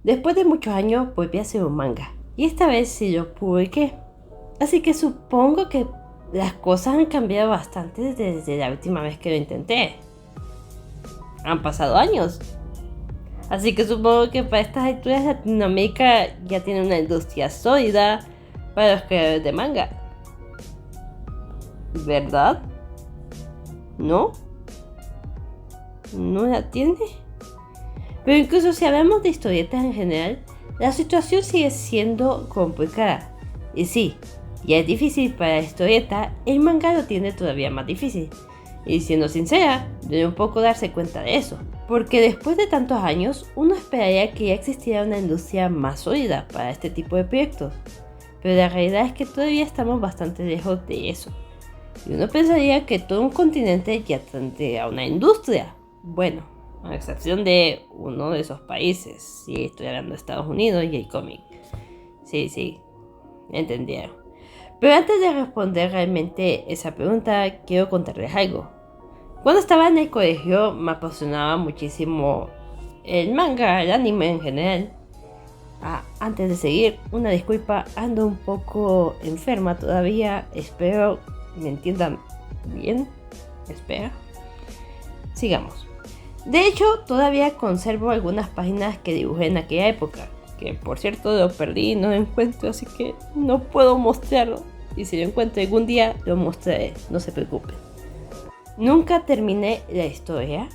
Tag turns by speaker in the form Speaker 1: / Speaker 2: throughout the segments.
Speaker 1: Después de muchos años volví a hacer un manga, y esta vez sí lo publiqué. Así que supongo que las cosas han cambiado bastante desde la última vez que lo intenté. Han pasado años. Así que supongo que para estas alturas Latinoamérica ya tiene una industria sólida para los creadores de manga. ¿Verdad? ¿No? ¿No la tiene? Pero incluso si hablamos de historietas en general, la situación sigue siendo complicada. Y sí, ya es difícil para la historieta, el manga lo tiene todavía más difícil. Y siendo sincera, debe un poco darse cuenta de eso. Porque después de tantos años, uno esperaría que ya existiera una industria más sólida para este tipo de proyectos. Pero la realidad es que todavía estamos bastante lejos de eso. Y uno pensaría que todo un continente ya tendría una industria. Bueno, a excepción de uno de esos países. Sí, estoy hablando de Estados Unidos y el cómic. Sí, entendieron. Pero antes de responder realmente esa pregunta, quiero contarles algo. Cuando estaba en el colegio me apasionaba muchísimo el manga, el anime en general. Antes de seguir, una disculpa, ando un poco enferma todavía, espero me entiendan bien, espera. Sigamos. De hecho, todavía conservo algunas páginas que dibujé en aquella época, que por cierto lo perdí y no lo encuentro, así que no puedo mostrarlo. Y si lo encuentro algún día, lo mostraré, no se preocupen. Nunca terminé la historia,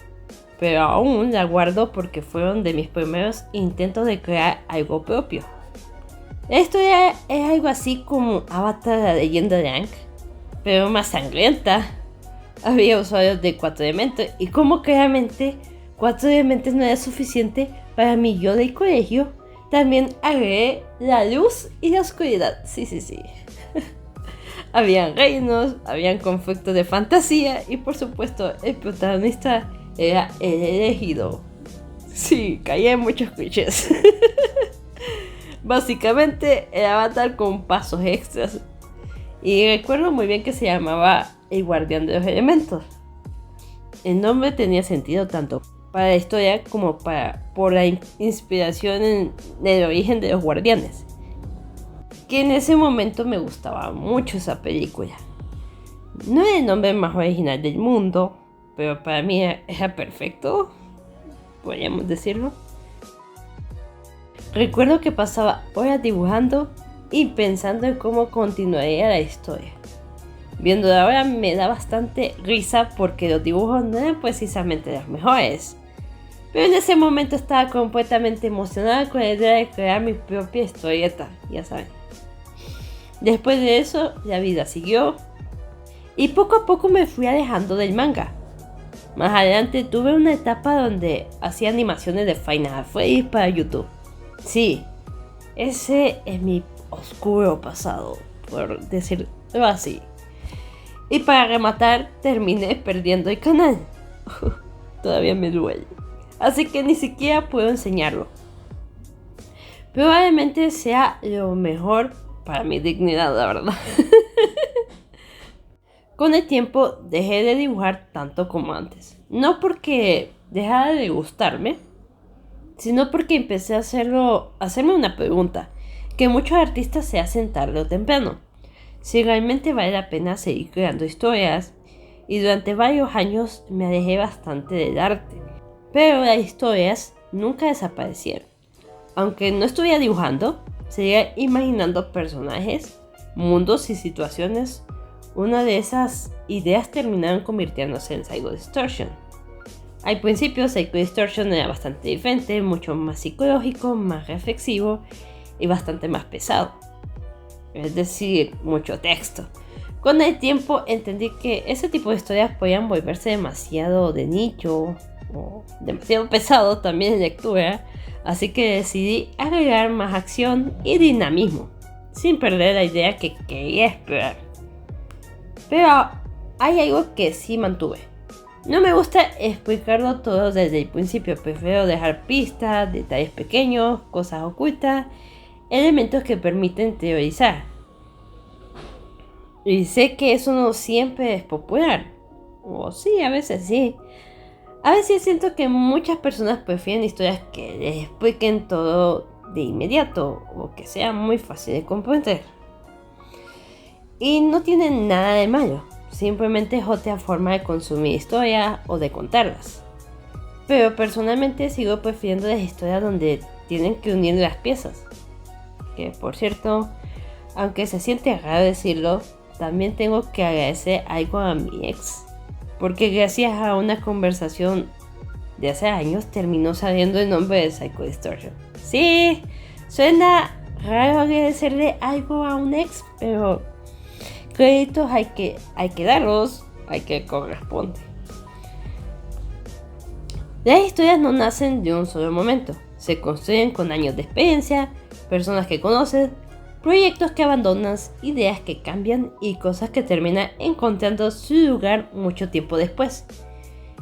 Speaker 1: pero aún la guardo porque fueron de mis primeros intentos de crear algo propio. La historia es algo así como Avatar, la leyenda de Aang, pero más sangrienta. Había usuarios de 4 elementos y como claramente 4 elementos no era suficiente para mi yo del colegio, también agregué la luz y la oscuridad. Sí. Habían reinos, habían conflictos de fantasía y por supuesto el protagonista era el elegido. Sí, caía en muchos clichés. Básicamente el avatar con pasos extras. Y recuerdo muy bien que se llamaba el guardián de los elementos. El nombre tenía sentido tanto para la historia como por la inspiración en el origen de los guardianes. Que en ese momento me gustaba mucho esa película. No era el nombre más original del mundo, pero para mí era perfecto, podríamos decirlo. Recuerdo que pasaba horas dibujando y pensando en cómo continuaría la historia. Viéndolo ahora me da bastante risa porque los dibujos no eran precisamente los mejores. Pero en ese momento estaba completamente emocionada con la idea de crear mi propia historieta, ya saben. Después de eso, la vida siguió y poco a poco me fui alejando del manga. Más adelante tuve una etapa donde hacía animaciones de Final Fantasy para YouTube. Sí, ese es mi oscuro pasado, por decirlo así. Y para rematar, terminé perdiendo el canal. Todavía me duele. Así que ni siquiera puedo enseñarlo. Probablemente sea lo mejor para mi dignidad, la verdad. Con el tiempo dejé de dibujar tanto como antes. No porque dejara de gustarme, sino porque empecé a hacerme una pregunta que muchos artistas se hacen tarde o temprano. Si realmente vale la pena seguir creando historias, y durante varios años me alejé bastante del arte. Pero las historias nunca desaparecieron. Aunque no estuviera dibujando, seguía imaginando personajes, mundos y situaciones. Una de esas ideas terminaron convirtiéndose en Psycho Distortion. Al principio Psycho Distortion era bastante diferente, mucho más psicológico, más reflexivo y bastante más pesado. Es decir, mucho texto. Con el tiempo entendí que ese tipo de historias podían volverse demasiado de nicho o demasiado pesado también en lectura, así que decidí agregar más acción y dinamismo, sin perder la idea que quería explorar. Pero hay algo que sí mantuve. No me gusta explicarlo todo desde el principio, prefiero dejar pistas, detalles pequeños, cosas ocultas, elementos que permiten teorizar. Y sé que eso no siempre es popular, o sí, a veces sí. A veces siento que muchas personas prefieren historias que les expliquen todo de inmediato o que sea muy fácil de comprender. Y no tienen nada de malo, simplemente es otra forma de consumir historias o de contarlas. Pero personalmente sigo prefiriendo las historias donde tienen que unir las piezas. Que por cierto, aunque se siente raro decirlo, también tengo que agradecer algo a mi ex. Porque gracias a una conversación de hace años terminó saliendo el nombre de Psycho Distortion. Sí, suena raro agradecerle algo a un ex, pero créditos hay que darlos, hay que corresponde. Las historias no nacen de un solo momento, se construyen con años de experiencia, personas que conoces, proyectos que abandonas, ideas que cambian y cosas que terminan encontrando su lugar mucho tiempo después.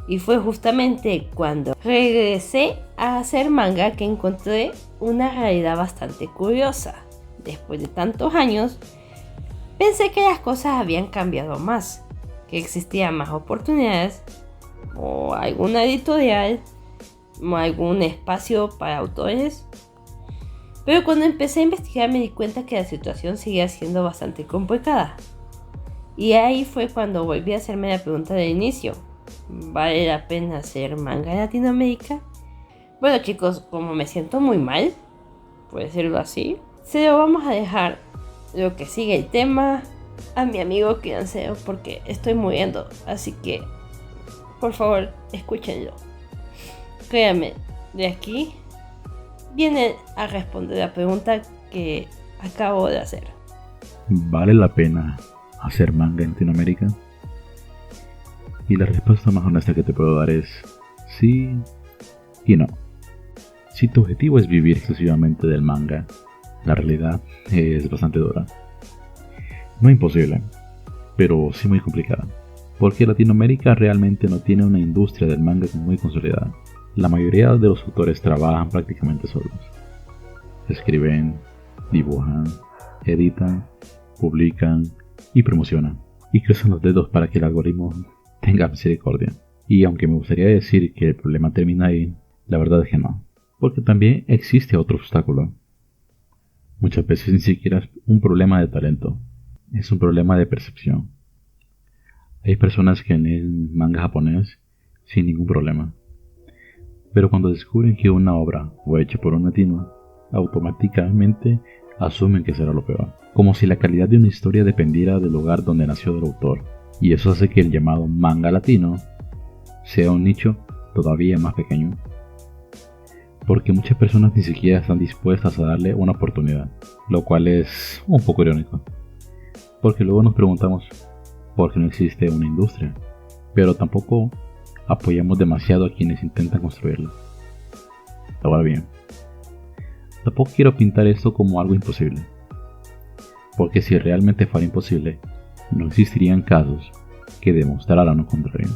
Speaker 1: Y fue justamente cuando regresé a hacer manga que encontré una realidad bastante curiosa. Después de tantos años, pensé que las cosas habían cambiado más, que existían más oportunidades, o alguna editorial, o algún espacio para autores. Pero cuando empecé a investigar me di cuenta que la situación seguía siendo bastante complicada. Y ahí fue cuando volví a hacerme la pregunta del inicio. ¿Vale la pena hacer manga en Latinoamérica? Bueno chicos, como me siento muy mal, por decirlo así, se lo vamos a dejar lo que sigue el tema a mi amigo Criancero porque estoy muriendo. Así que, por favor, escúchenlo. Créanme, de aquí viene a responder la pregunta que acabo de hacer.
Speaker 2: ¿Vale la pena hacer manga en Latinoamérica? Y la respuesta más honesta que te puedo dar es sí y no. Si tu objetivo es vivir exclusivamente del manga, la realidad es bastante dura. No imposible, pero sí muy complicada, porque Latinoamérica realmente no tiene una industria del manga muy consolidada. La mayoría de los autores trabajan prácticamente solos. Escriben, dibujan, editan, publican y promocionan. Y cruzan los dedos para que el algoritmo tenga misericordia. Y aunque me gustaría decir que el problema termina ahí, la verdad es que no. Porque también existe otro obstáculo. Muchas veces ni siquiera es un problema de talento. Es un problema de percepción. Hay personas que leen manga japonés sin ningún problema. Pero cuando descubren que una obra fue hecha por un latino, automáticamente asumen que será lo peor. Como si la calidad de una historia dependiera del lugar donde nació el autor. Y eso hace que el llamado manga latino sea un nicho todavía más pequeño. Porque muchas personas ni siquiera están dispuestas a darle una oportunidad. Lo cual es un poco irónico. Porque luego nos preguntamos por qué no existe una industria. Pero tampoco apoyamos demasiado a quienes intentan construirla. Ahora bien, tampoco quiero pintar esto como algo imposible, porque si realmente fuera imposible, no existirían casos que demostraran lo contrario.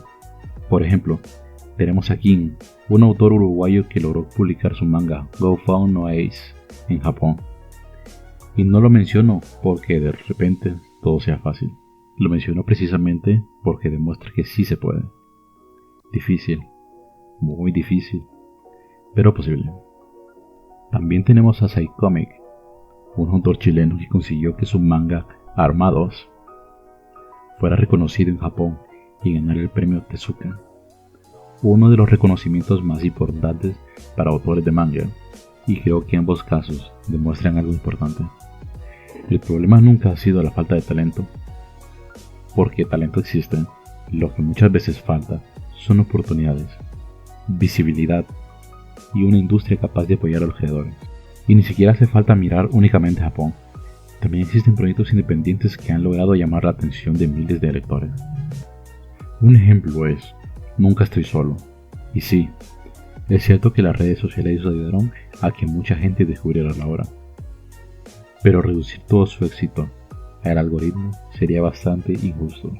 Speaker 2: Por ejemplo, tenemos a King, un autor uruguayo que logró publicar su manga Go Found No Ace en Japón. Y no lo menciono porque de repente todo sea fácil, lo menciono precisamente porque demuestra que sí se puede. Difícil, muy difícil, pero posible. También tenemos a Psycomic, un autor chileno que consiguió que su manga Armados fuera reconocido en Japón y ganara el premio Tezuka, uno de los reconocimientos más importantes para autores de manga, y creo que ambos casos demuestran algo importante. El problema nunca ha sido la falta de talento, porque talento existe, lo que muchas veces falta son oportunidades, visibilidad y una industria capaz de apoyar a los creadores. Y ni siquiera hace falta mirar únicamente a Japón. También existen proyectos independientes que han logrado llamar la atención de miles de lectores. Un ejemplo es Nunca estoy solo. Y sí, es cierto que las redes sociales ayudaron a que mucha gente descubriera la obra. Pero reducir todo su éxito al algoritmo sería bastante injusto.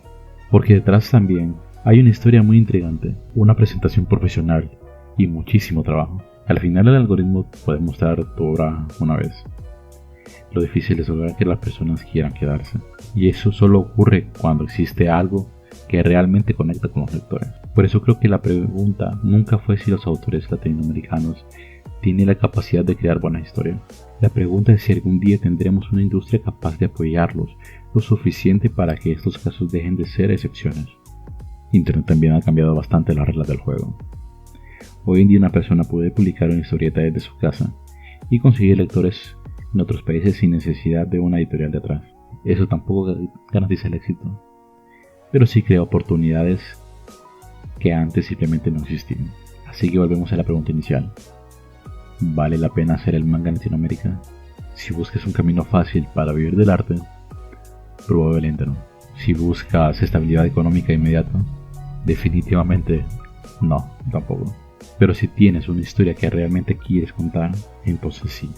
Speaker 2: Porque detrás también hay una historia muy intrigante, una presentación profesional y muchísimo trabajo. Al final el algoritmo puede mostrar tu obra una vez. Lo difícil es lograr que las personas quieran quedarse. Y eso solo ocurre cuando existe algo que realmente conecta con los lectores. Por eso creo que la pregunta nunca fue si los autores latinoamericanos tienen la capacidad de crear buenas historias. La pregunta es si algún día tendremos una industria capaz de apoyarlos lo suficiente para que estos casos dejen de ser excepciones. Internet también ha cambiado bastante las reglas del juego. Hoy en día una persona puede publicar una historieta desde su casa y conseguir lectores en otros países sin necesidad de una editorial de atrás. Eso tampoco garantiza el éxito, pero sí crea oportunidades que antes simplemente no existían. Así que volvemos a la pregunta inicial. ¿Vale la pena hacer el manga en Latinoamérica? Si buscas un camino fácil para vivir del arte, probablemente no. Si buscas estabilidad económica inmediata, definitivamente no, tampoco. Pero si tienes una historia que realmente quieres contar, entonces sí.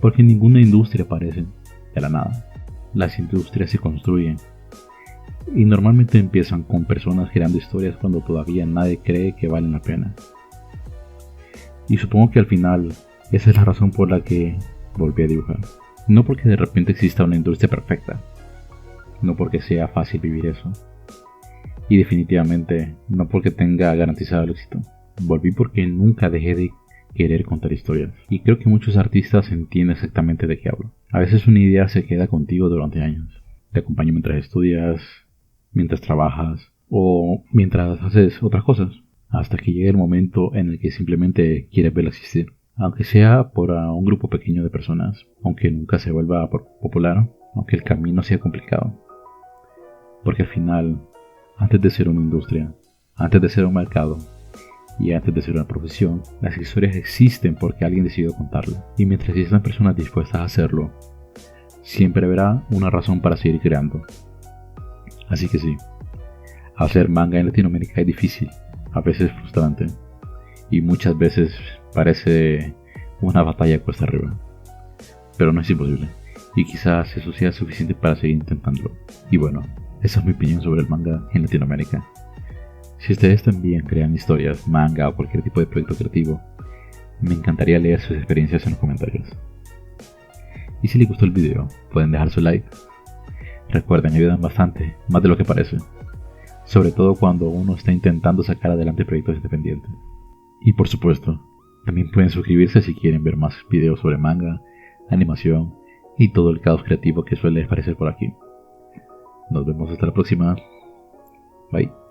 Speaker 2: Porque ninguna industria aparece de la nada. Las industrias se construyen y normalmente empiezan con personas creando historias cuando todavía nadie cree que valen la pena. Y supongo que al final esa es la razón por la que volví a dibujar. No porque de repente exista una industria perfecta, no porque sea fácil vivir eso, y definitivamente no porque tenga garantizado el éxito. Volví porque nunca dejé de querer contar historias, y creo que muchos artistas entienden exactamente de qué hablo. A veces una idea se queda contigo durante años. Te acompaña mientras estudias, mientras trabajas o mientras haces otras cosas, hasta que llegue el momento en el que simplemente quieres verla existir. Aunque sea por un grupo pequeño de personas, aunque nunca se vuelva popular, aunque el camino sea complicado. Porque al final, antes de ser una industria, antes de ser un mercado y antes de ser una profesión, las historias existen porque alguien decidió contarlas. Y mientras existan personas dispuestas a hacerlo, siempre habrá una razón para seguir creando. Así que sí, hacer manga en Latinoamérica es difícil, a veces frustrante, y muchas veces parece una batalla cuesta arriba. Pero no es imposible, y quizás eso sea suficiente para seguir intentándolo. Y bueno, esa es mi opinión sobre el manga en Latinoamérica. Si ustedes también crean historias, manga o cualquier tipo de proyecto creativo, me encantaría leer sus experiencias en los comentarios. Y si les gustó el video, pueden dejar su like. Recuerden, ayudan bastante, más de lo que parece. Sobre todo cuando uno está intentando sacar adelante proyectos independientes. Y por supuesto, también pueden suscribirse si quieren ver más videos sobre manga, animación y todo el caos creativo que suele aparecer por aquí. Nos vemos hasta la próxima. Bye.